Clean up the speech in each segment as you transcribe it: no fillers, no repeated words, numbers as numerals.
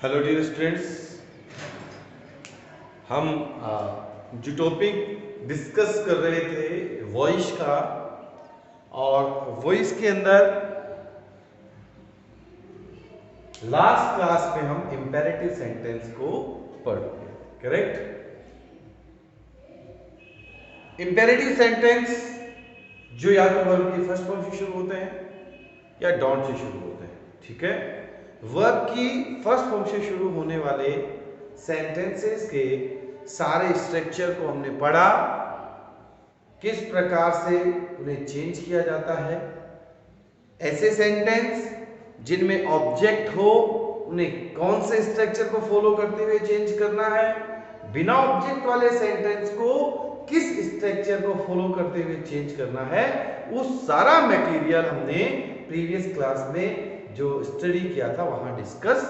Hello dear students, हम जो topic discuss कर रहे थे वॉइस का, और वॉइस के अंदर लास्ट क्लास में हम इंपेरेटिव सेंटेंस को पढ़ते हैं। करेक्ट? इंपेरेटिव सेंटेंस जो या तो वर्ब की फर्स्ट फॉर्म से शुरू होते हैं या डोंट से शुरू होते हैं। ठीक है? वर्ब की फर्स्ट फॉर्म से शुरू होने वाले सेंटेंसेस के सारे स्ट्रक्चर को हमने पढ़ा, किस प्रकार से उन्हें चेंज किया जाता है। ऐसे सेंटेंस जिनमें ऑब्जेक्ट हो उन्हें कौन से स्ट्रक्चर को फॉलो करते हुए चेंज करना है, बिना ऑब्जेक्ट वाले सेंटेंस को किस स्ट्रक्चर को फॉलो करते हुए चेंज करना है, उस सारा मटेरियल हमने प्रीवियस क्लास में जो स्टडी किया था वहां डिस्कस।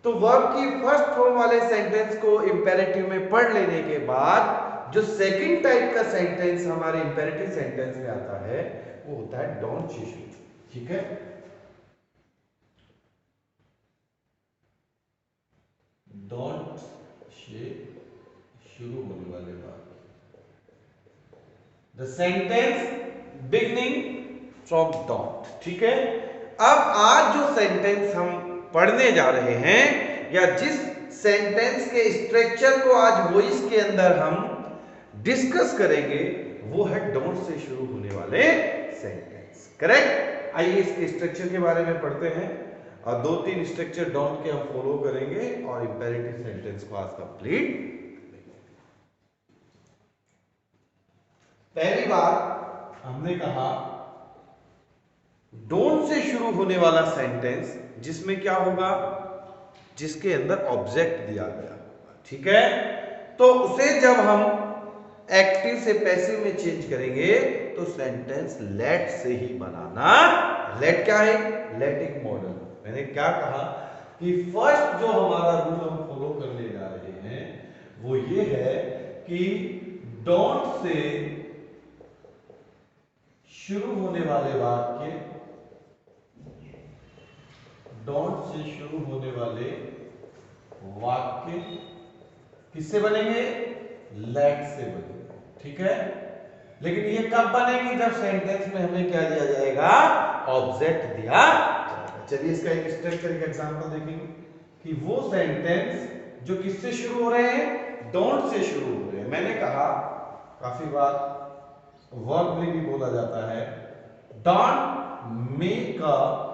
तो वर्ब की फर्स्ट फॉर्म वाले सेंटेंस को इंपेरेटिव में पढ़ लेने के बाद जो सेकंड टाइप का सेंटेंस हमारे इंपेरेटिव सेंटेंस में आता है वो होता है डोंट से शुरू। ठीक है? डोंट से शुरू होने वाले verb, the sentence beginning from don't. ठीक है? अब आज जो सेंटेंस हम पढ़ने जा रहे हैं या जिस सेंटेंस के स्ट्रक्चर को आज वॉइस के अंदर हम डिस्कस करेंगे वो है डोंट से शुरू होने वाले सेंटेंस। करेक्ट? आइए इसके स्ट्रक्चर के बारे में पढ़ते हैं और दो तीन स्ट्रक्चर डोंट के हम फॉलो करेंगे और इंपेरेटिव सेंटेंस को आज कंप्लीट। पहली बात हमने कहा डोंट से शुरू होने वाला सेंटेंस जिसमें क्या होगा, जिसके अंदर ऑब्जेक्ट दिया गया होगा। ठीक है? तो उसे जब हम एक्टिव से पैसिव में चेंज करेंगे तो सेंटेंस लेट से ही बनाना। लेट क्या है? लेट एक मॉडल। मैंने क्या कहा कि फर्स्ट जो हमारा रूल हम फॉलो करने जा रहे हैं वो ये है कि डोंट से शुरू होने वाले वाक्य, डोंट से शुरू होने वाले वाक्य किससे बनेंगे? लेट से बनेंगे। ठीक है? लेकिन ये कब बनेगी? जब सेंटेंस में हमें क्या दिया जाएगा? ऑब्जेक्ट दिया जाएगा। चलिए इसका एक स्ट्रक्चर का एग्जांपल देखेंगे कि वो सेंटेंस जो किससे शुरू हो रहे हैं? डोंट से शुरू हो रहे हैं। मैंने कहा काफी बार वर्ब में भी बोला जाता है डोंट मेक अ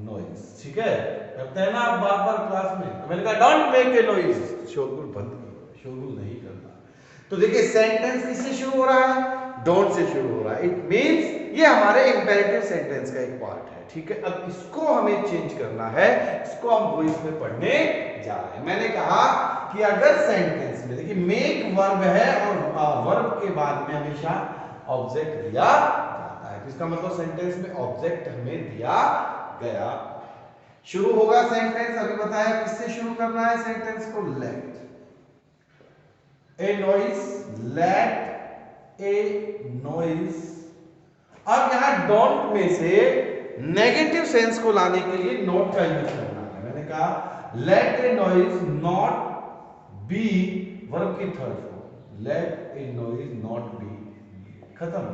नॉइज। ठीक है? करते हैं ना आप बार बार क्लास में, तो मैंने कहा डोंट मेक ए नॉइज, शोरगुल बंद करो, शोरगुल नहीं करना। तो देखिए सेंटेंस किससे शुरू हो रहा है? डोंट से शुरू हो रहा है। इट मींस ये हमारे इंपेरेटिव सेंटेंस का एक पार्ट है। ठीक है? अब इसको हमें चेंज करना है, इसको हम वॉइस में पढ़ने जा रहे हैं। मैंने कहा कि अगर सेंटेंस में देखिए मेक वर्ब है और वर्ब के बाद में हमेशा ऑब्जेक्ट दिया जाता है, तो इसका मतलब सेंटेंस में ऑब्जेक्ट हमें दिया गया। शुरू होगा सेंटेंस, अभी बताया किससे शुरू करना है सेंटेंस को? Let a noise, let a noise. अब यहां डोंट में से नेगेटिव सेंस को लाने के लिए नॉट का यूज करना है। मैंने कहा let a noise not be, verb की third form, let a noise not be. खत्म।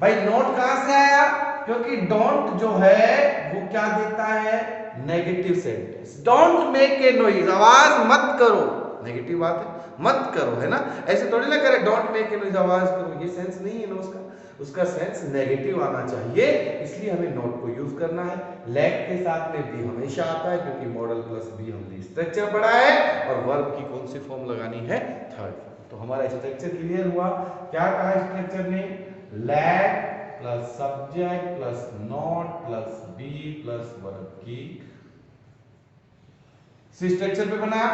भाई नॉट कहां से आया? क्योंकि डोंट जो है वो क्या देता है? Negative sentence. Don't make a noise, आवाज मत करो, नेगेटिव बात है, मत करो, है ना? ऐसे थोड़ी ना करे डोंट मेक ए नॉइज, आवाज करो, ये सेंस नहीं है ना उसका। उसका सेंस नेगेटिव आना चाहिए, इसलिए हमें नॉट को यूज करना है। लेट के साथ में बी हमेशा आता है क्योंकि मॉडल प्लस बी हमने स्ट्रक्चर पढ़ा है, और वर्ब की कौन सी फॉर्म लगानी है? Third form. तो हमारा स्ट्रक्चर क्लियर हुआ। क्या कहा स्ट्रक्चर ने? Let plus subject plus not plus be plus verb की स्ट्रक्चर पे बना।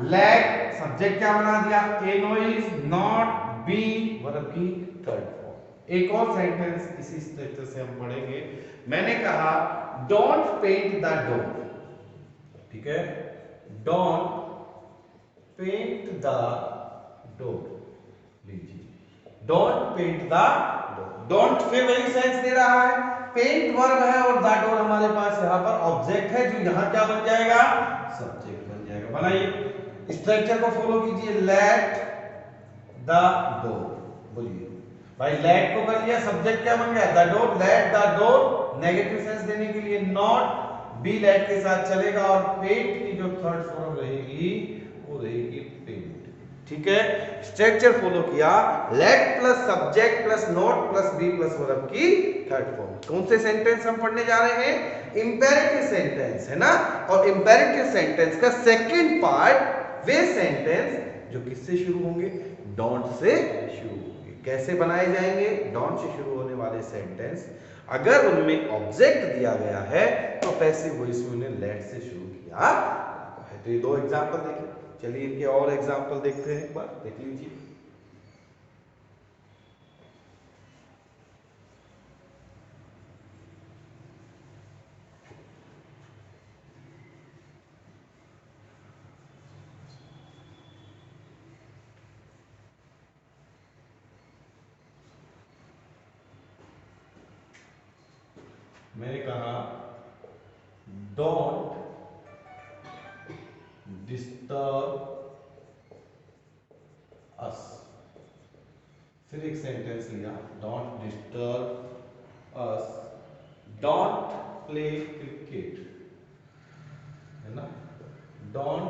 लेट सब्जेक्ट क्या बना दिया? A noise, not be verb की थर्ड फॉर्म। एक और सेंटेंस इसी स्ट्रक्चर से हम पढ़ेंगे। मैंने कहा डोंट पेंट द डोर। ठीक है? डोंट पेंट द डोर, लीजिए don't paint the door. Don't फिर वही सेंस दे रहा है, पेंट वर्ब है और द डोर हमारे पास यहां पर ऑब्जेक्ट है जो यहां क्या बन जाएगा, सब्जेक्ट बन जाएगा। बनाइए स्ट्रक्चर को फॉलो कीजिए। लेट द डोर, बोलिए भाई लेट को कर लिया, सब्जेक्ट क्या बन गया, the door. Let the door negative sense देने के लिए नॉट बी लेट के साथ चलेगा, और पेंट की जो थर्ड फॉर्म रहेगी वो रहेगी पेंट। ठीक है, स्ट्रक्चर फॉलो किया, let plus subject plus not plus be plus verb की थर्ड फॉर्म। कौन से सेंटेंस हम पढ़ने जा रहे हैं, इंपेरेटिव सेंटेंस है ना। और इंपेरेटिव सेंटेंस का सेकंड पार्ट वे सेंटेंस जो किससे शुरू होंगे, डोंट से शुरू होंगे। कैसे बनाए जाएंगे, डोंट से शुरू होने वाले सेंटेंस अगर उनमें ऑब्जेक्ट दिया गया है तो पैसिव वॉइस में उन्हें लेट से शुरू किया है। तो ये दो एग्जांपल देखिए, चलिए इनके और एग्जांपल देखते हैं, एक बार देख लीजिए। मैंने कहा डोंट डिस्टर्ब अस। फिर एक सेंटेंस लिया, don't disturb us, don't play cricket, है ना, डोंट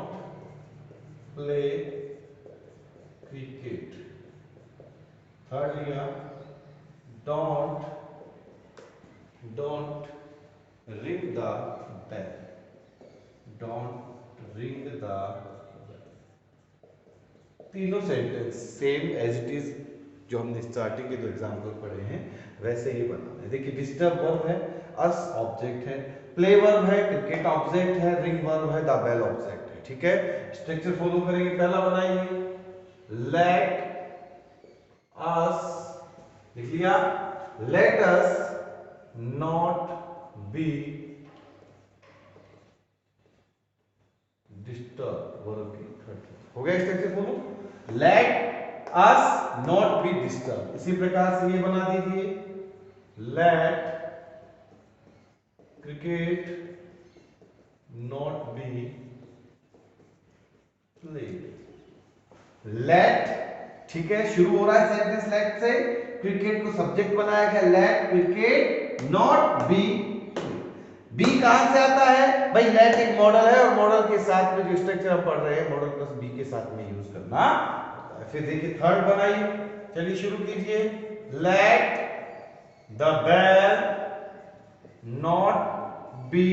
प्ले क्रिकेट। थर्ड लिया, don't ring the bell, don't ring the bell. तीनों sentence same as it is जो हमने स्टार्टिंग के दो एग्जांपल पढ़े हैं वैसे ही बनाना है। देखिए डिस्टर्ब वर्ब है, अस ऑब्जेक्ट है, प्ले वर्ब है, क्रिकेट ऑब्जेक्ट है, रिंग वर्ब है, द बेल ऑब्जेक्ट है। ठीक है, स्ट्रक्चर फॉलो करेंगे। पहला बनाइए, लेट अस, लिख लिया, let us not be disturb, verb की थर्ड हो गया structure follow. Let us not be disturb, इसी प्रकार से ये बना दीजिए, let cricket not be played. Let, ठीक है, शुरू हो रहा है सेंटेंस लेट से, क्रिकेट को सब्जेक्ट बनाया गया, let cricket not be. Be कहां से आता है भाई, लेट एक मॉडल है और मॉडल के साथ में जो स्ट्रक्चर हम पढ़ रहे हैं मॉडल प्लस बी के साथ में यूज करना। फिर देखिए थर्ड बनाइए, चलिए शुरू कीजिए, let the bell not be.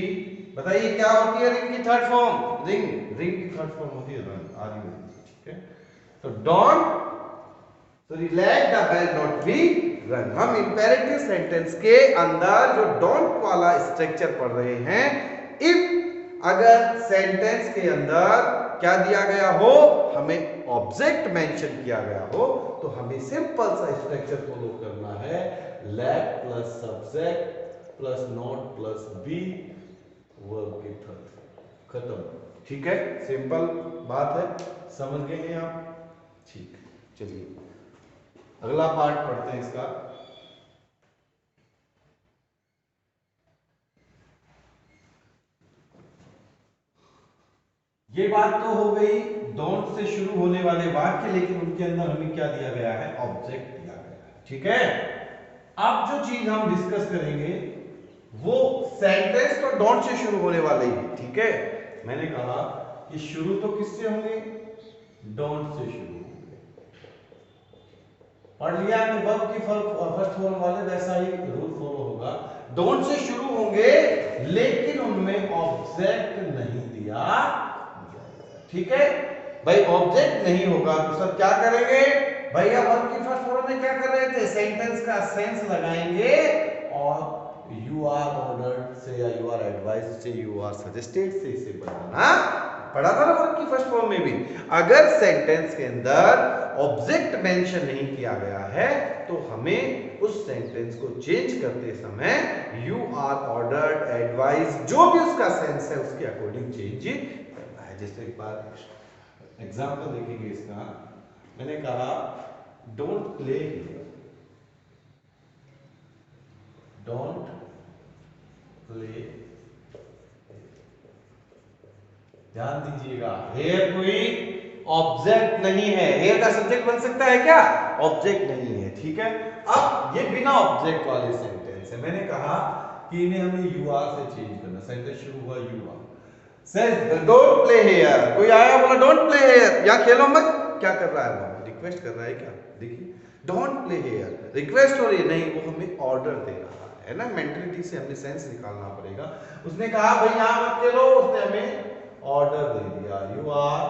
बताइए क्या होती है रिंग की थर्ड फॉर्म, रिंग, रिंग की थर्ड फॉर्म होती है रन, आदि में। ठीक है, तो don't, sorry, let the bell not be run. हम इंपेरेटिव सेंटेंस के अंदर जो डोंट वाला स्ट्रक्चर पढ़ रहे हैं, इफ अगर सेंटेंस के अंदर क्या दिया गया हो, हमें ऑब्जेक्ट मेंशन किया गया हो, तो हमें सिंपल सा स्ट्रक्चर फॉलो करना है, let plus subject plus not plus be, verb की थर्ड, खत्म। ठीक है, सिंपल बात है, समझ गए हैं आप। ठीक, चलिए अगला पार्ट पढ़ते हैं इसका। ये बात तो हो गई डोंट से शुरू होने वाले वाक्य, लेकिन उनके अंदर हमें क्या दिया गया है, ऑब्जेक्ट दिया गया है। ठीक है, अब जो चीज हम डिस्कस करेंगे वो सेंटेंस तो डोंट से शुरू होने वाले ही। ठीक है, मैंने कहा कि शुरू तो किससे होंगे, डोंट से शुरू होंगे। पढ़ लिया कि वर्ब की फर्स्ट फॉर्म वाले वैसा ही रूल फॉलो होगा, डोंट से शुरू होंगे लेकिन उनमें ऑब्जेक्ट नहीं दिया जाएगा। ठीक है भाई, ऑब्जेक्ट नहीं होगा तो सब क्या करेंगे भैया, वर्ब की फर्स्ट फॉर्म में क्या कर रहे थे, सेंटेंस का सेंस लगाएंगे और यू आर ऑर्डर्ड से या यू आर एडवाइज्ड से यू आर सजेस्टेड से इसे बनाना पढ़ा था ना वर्ब की फर्स्ट फॉर्म में भी। अगर सेंटेंस के अंदर ऑब्जेक्ट मेंशन नहीं किया गया है तो हमें उस सेंटेंस को चेंज करते समय यू आर ऑर्डर्ड, एडवाइज, जो भी उसका सेंस है उसके अकॉर्डिंग चेंज करना है। जैसे एक बार एग्जांपल देखेंगे इसका, मैंने कहा don't play here, don't play ध्यान दीजिएगा, हेयर कोई ऑब्जेक्ट नहीं है। हेयर का सब्जेक्ट बन सकता है क्या? ऑब्जेक्ट नहीं है, ठीक है। अब ये बिना ऑब्जेक्ट वाले सेंटेंस है। मैंने कहा कि इन्हें हमें यू आर से चेंज करना। सेंटेंस शुरू हुआ you are, says don't play here. कोई आया बोला डोंट प्ले हेयर, या खेलो मत। क्या कर रहा है वो? रिक्वेस्ट कर रहा है क्या? देखिए, डोंट प्ले हेयर रिक्वेस्ट हो रही है, नहीं, वो हमें ऑर्डर दे रहा है ना। मेंटलिटी से हमें सेंस निकालना पड़ेगा। उसने कहा भाई यहां मत खेलो, उसने हमें ऑर्डर दे दिया, यू आर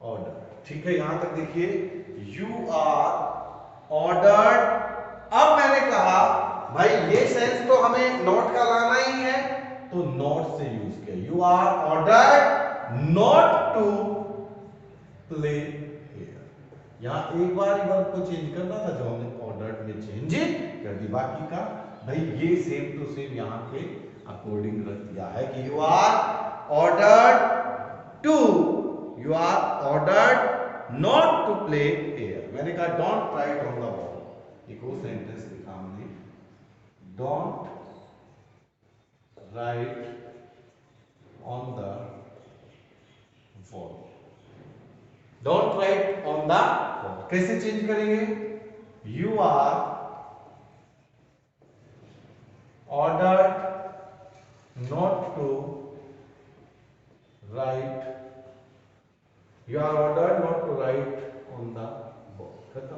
ऑर्डर, ठीक है। यहां तक देखिए, यू आर ऑर्डर्ड। अब मैंने कहा भाई ये सेंस तो हमें नॉट का लाना ही है, तो नॉट से यूज किया, you are ordered not to play here. यहां एक बार ही वर्ब को चेंज करना था, जो हमने ऑर्डर्ड में चेंज कर दी। बाकी का भाई ये सेम टू सेम यहां के अकॉर्डिंग रख दिया है कि you are ordered to, you are ordered not to play here. मैंने कहा don't write on the wall. एक और सेंटेंस लिखा हमने, don't write on the wall. Don't write on the wall कैसे चेंज करेंगे? You are ordered not to write, you are ordered not to write on the wall. खत्म।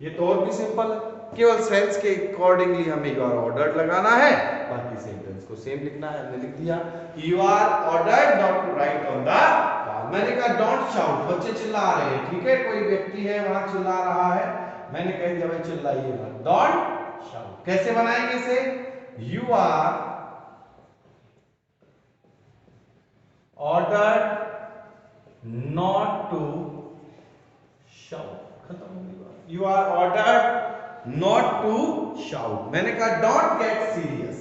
ये तो और भी सिंपल है, केवल सेंस के अकॉर्डिंगली हमें यू आर ऑर्डर्ड लगाना है, बाकी सेंटेंस को सेम लिखना है। हमने लिख दिया कि you are ordered not to write on the wall. मैंने कहा डोंट शाउट, बच्चे चिल्ला रहे हैं, ठीक है, कोई व्यक्ति है वहां चिल्ला रहा है, मैंने कह दिया भाई चिल्लाइए मत, डोंट शाउट। कैसे बनाएंगे इसे? You are ordered not to shout. खत्म हो गई बात। You are ordered not to shout. मैंने कहा don't get serious,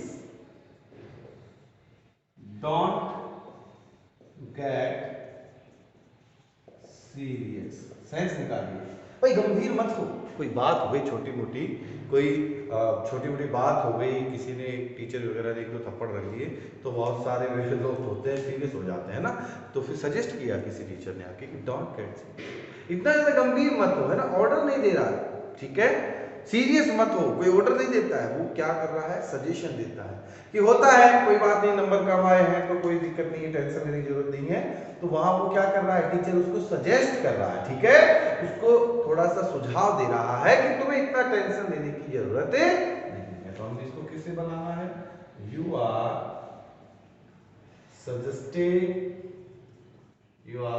don't get serious. Sense निकालिए भाई, गंभीर मत हो। कोई बात हो गई छोटी मोटी, कोई छोटी मोटी बात हो गई, किसी ने टीचर वगैरह ने एक दो थप्पड़ रख लिए, तो बहुत सारे मेरे दोस्त होते हैं सीरियस हो जाते हैं ना। तो फिर सजेस्ट किया किसी टीचर ने आके कि डोंट गेट सीरियस, इतना ज्यादा गंभीर मत हो, है ना। ऑर्डर नहीं दे रहा है, ठीक है, सीरियस मत हो। कोई ऑर्डर नहीं देता है, वो क्या कर रहा है? सजेशन देता है कि होता है, कोई बात नहीं, नंबर कम आए हैं तो कोई दिक्कत नहीं है, टेंशन लेने की जरूरत नहीं है। तो वहां वो क्या कर रहा है? टीचर उसको सजेस्ट कर रहा है, ठीक है, उसको थोड़ा सा सुझाव दे रहा है कि तुम्हें इतना टेंशन लेने की जरूरत नहीं है। तो हमें इसको किससे बनाना है? You are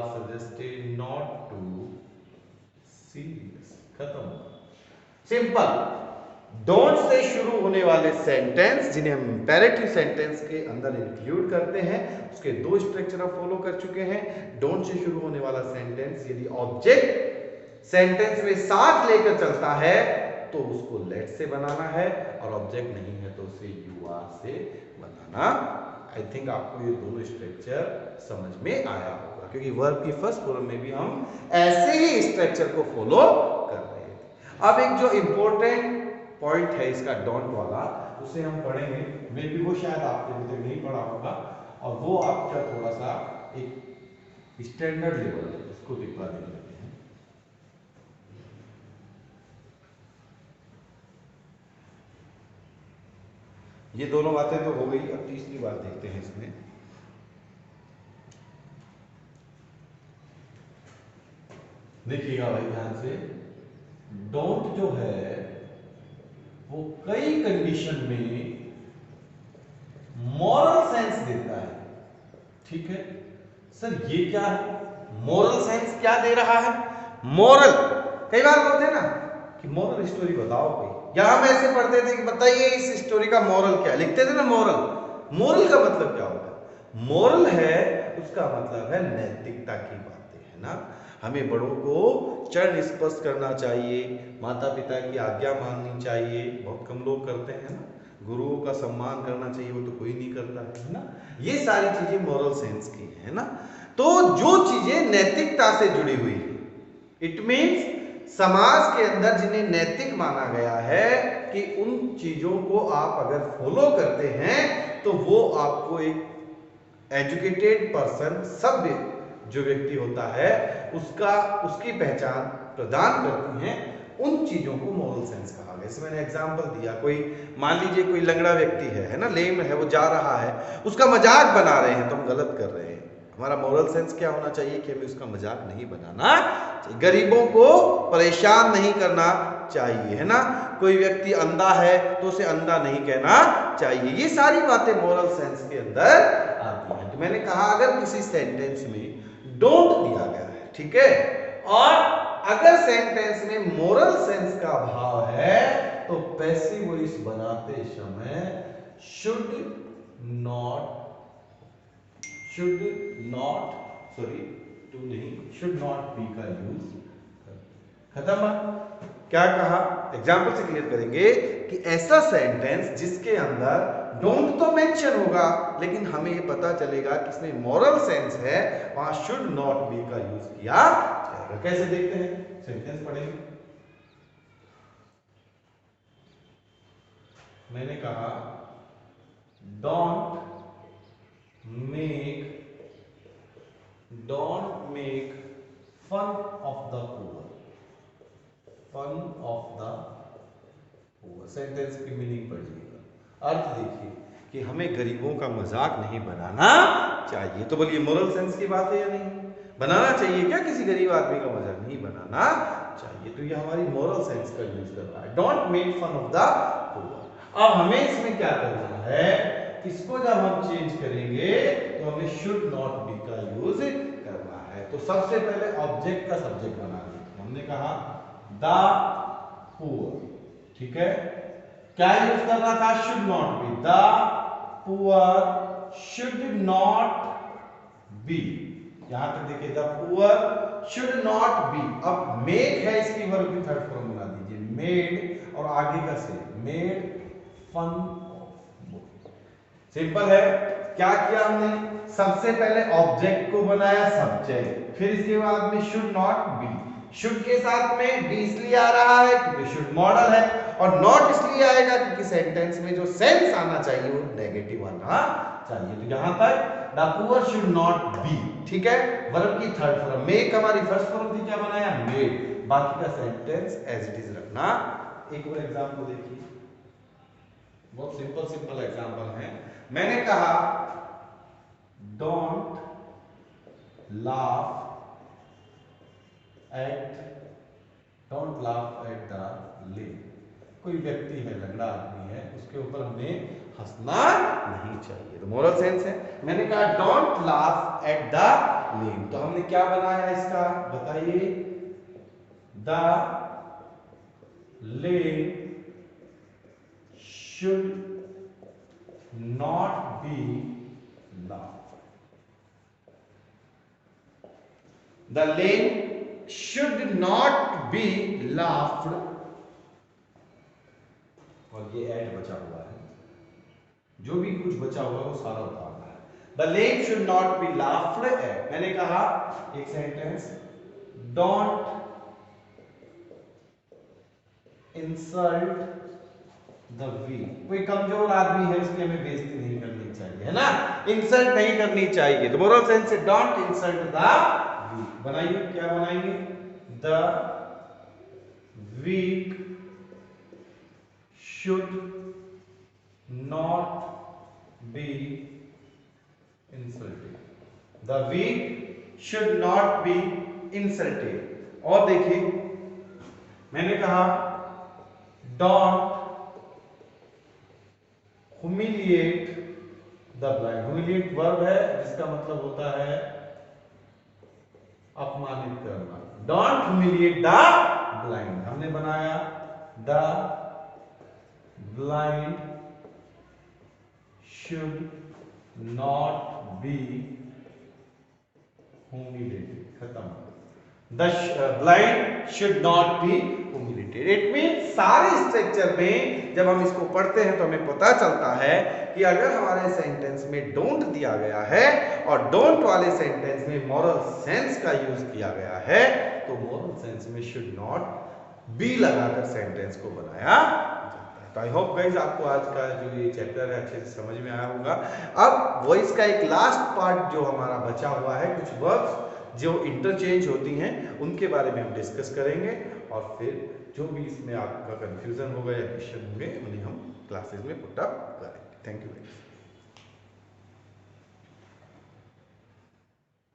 suggested not to serious. खत्म। सिंपल। डोंट से शुरू होने वाले सेंटेंस, जिन्हें हम इंपेरेटिव सेंटेंस के अंदर इंक्लूड करते हैं, उसके दो स्ट्रक्चर आप फॉलो कर चुके हैं। डोंट से शुरू होने वाला सेंटेंस यदि ऑब्जेक्ट सेंटेंस में साथ लेकर चलता है तो उसको लेट से बनाना है, और ऑब्जेक्ट नहीं है तो उसे यू आर से बनाना। आई थिंक आपको ये दोनों स्ट्रक्चर समझ में आया होगा, क्योंकि वर्ब की फर्स्ट फॉर्म में भी हम ऐसे ही स्ट्रक्चर को फॉलो कर रहे थे। अब एक जो इंपॉर्टेंट पॉइंट है इसका डोंट वाला, उसे हम पढ़ेंगे, मे भी वो शायद आपने अभी तक नहीं पढ़ा होगा, और वो आपका थोड़ा सा एक स्टैंडर्ड लेवल है, उसको दिखवा देते हैं। ये दोनों बातें तो हो गई, अब तीसरी बात देखते हैं इसमें। देखिएगा भाई ध्यान से, डोंट जो है वो कई कंडीशन में मॉरल सेंस देता है, ठीक है। सर ये क्या है? मॉरल सेंस क्या दे रहा है? मॉरल, कई बार बोलते हैं ना कि मॉरल स्टोरी बताओ कोई, या हम ऐसे पढ़ते थे कि बताइए इस स्टोरी का मॉरल क्या है, लिखते थे ना मॉरल। मॉरल का मतलब क्या होता है? मॉरल है, उसका मतलब है नैतिकता की बातें, है ना। हमें बड़ों को चरण स्पर्श करना चाहिए, माता पिता की आज्ञा माननी चाहिए, बहुत कम लोग करते हैं ना। गुरुओं का सम्मान करना चाहिए, वो तो कोई नहीं करता है ना। ये सारी चीजें मॉरल सेंस की है ना। तो जो चीजें नैतिकता से जुड़ी हुई है, इट मीन्स समाज के अंदर जिन्हें नैतिक माना गया है कि उन चीजों को आप अगर फॉलो करते हैं तो वो आपको एक एजुकेटेड पर्सन, सभ्य जो व्यक्ति होता है उसकी पहचान प्रदान करती हैं, उन चीजों को मोरल सेंस कहा गया। जैसे मैंने एग्जांपल दिया, कोई मान लीजिए कोई लंगड़ा व्यक्ति है ना, लेम है, वो जा रहा है, उसका मजाक बना रहे हैं तो हम गलत कर रहे हैं। हमारा मोरल सेंस क्या होना चाहिए कि हमें उसका मजाक नहीं बनाना चाहिए, गरीबों को परेशान नहीं करना चाहिए, है ना। कोई व्यक्ति अंधा है तो उसे अंधा नहीं कहना चाहिए। ये सारी बातें मोरल सेंस के अंदर आती हैं। तो मैंने कहा अगर किसी सेंटेंस में डोंट दिया गया है, ठीक है, और अगर सेंटेंस में मोरल सेंस का अभाव है तो पैसिव वॉइस बनाते समय शुड नॉट बी का यूज। खत्म। क्या कहा, एग्जाम्पल से क्लियर करेंगे कि ऐसा सेंटेंस जिसके अंदर डोंट तो मेंशन होगा लेकिन हमें ये पता चलेगा कि इसमें मोरल सेंस है, वहां शुड नॉट बी का यूज किया जाएगा। कैसे देखते हैं, सेंटेंस पढ़ेंगे। मैंने कहा don't make fun of the poor. Sentence की मीनिंग पढ़िएगा। अर्थ देखिए कि हमें गरीबों का मजाक नहीं बनाना चाहिए। तो बोलिए मोरल सेंस की बात है या नहीं? बनाना चाहिए क्या? किसी गरीब आदमी का मजाक नहीं बनाना चाहिए। तो ये हमारी मोरल सेंस का यूज कर रहा है, don't make fun of the poor. अब हमें इसमें क्या करना है, इसको जब हम चेंज करेंगे तो हमें शुड नॉट बी का यूज करना है। तो सबसे पहले ऑब्जेक्ट का सब्जेक्ट बना देंगे। हमने कहा द पुअर, ठीक है, क्या यूज करना था, should not B. The poor should not B, यहां तक देखिए, the poor should not B. अब मेक है, इसकी वर्ब की थर्ड फॉर्म बना दीजिए, मेड, और आगे का से मेड फन। सिंपल है। क्या किया हमने, सबसे पहले ऑब्जेक्ट को बनाया सब्जेक्ट, फिर इसके बाद में शुड नॉट बी। शुड के साथ में बी इसलिए आ रहा है क्योंकि शुड मॉडल है, और नॉट इसलिए आएगा क्योंकि सेंटेंस में जो सेंस आना चाहिए वो नेगेटिव आना चाहिए। तो यहां तक the poor should not B, ठीक है, वर्ब की थर्ड फॉर्म। मेक हमारी फर्स्ट फॉर्म थी, क्या बनाया, मेड। बाकी का सेंटेंस एज इट इज रखना। एक और एग्जांपल देखिए, बहुत सिंपल एग्जांपल है। मैंने कहा don't laugh at the lake. कोई व्यक्ति है, लंगड़ा आदमी है, उसके ऊपर हमें हंसना नहीं चाहिए। तो मोरल सेंस है। मैंने कहा don't laugh at the lake, तो हमने क्या बनाया इसका, बताइए, the lake should not be laughed. The lame should not be laughed. और ये ऐड बचा हुआ है, जो भी कुछ बचा हुआ है वो सारा उतारना है। The lame should not be laughed at. मैंने कहा एक sentence, don't insult the week. कोई कमजोर आदमी है, उसकी हमें बेइज्जती नहीं करनी चाहिए, है ना, इंसल्ट नहीं करनी चाहिए। तो मोरल सेंस से डोंट इंसल्ट द वीक। बनाइए, क्या बनाएंगे, the weak should not be insulted. The weak should not be insulted. और देखिए, मैंने कहा don't humiliate the blind। humiliate verb है जिसका मतलब होता है अपमानित करना। don't humiliate the blind। हमने बनाया the blind should not be humiliated। खत्म। the blind should not be humiliated। It mean सारे स्ट्रक्चर में जब हम इसको पढ़ते हैं तो हमें पता चलता है कि अगर हमारे सेंटेंस में डोंट दिया गया है और डोंट वाले सेंटेंस में मोरल सेंस का यूज किया गया है तो मोरल सेंस में शुड नॉट बी लगाकर सेंटेंस को बनाया जाता है। तो आई होप गाइज आपको आज का जो ये चैप्टर है अच्छे से समझ में आया होगा। अब वॉइस का एक लास्ट पार्ट जो हमारा बचा हुआ है, कुछ वर्ब्स जो इंटरचेंज होती हैं उनके बारे में हम डिस्कस करेंगे, और फिर जो भी इसमें आपका कंफ्यूजन होगा या क्वेश्चन होंगे उन्हें हम क्लासेस में पुट अप करेंगे। Thank you guys.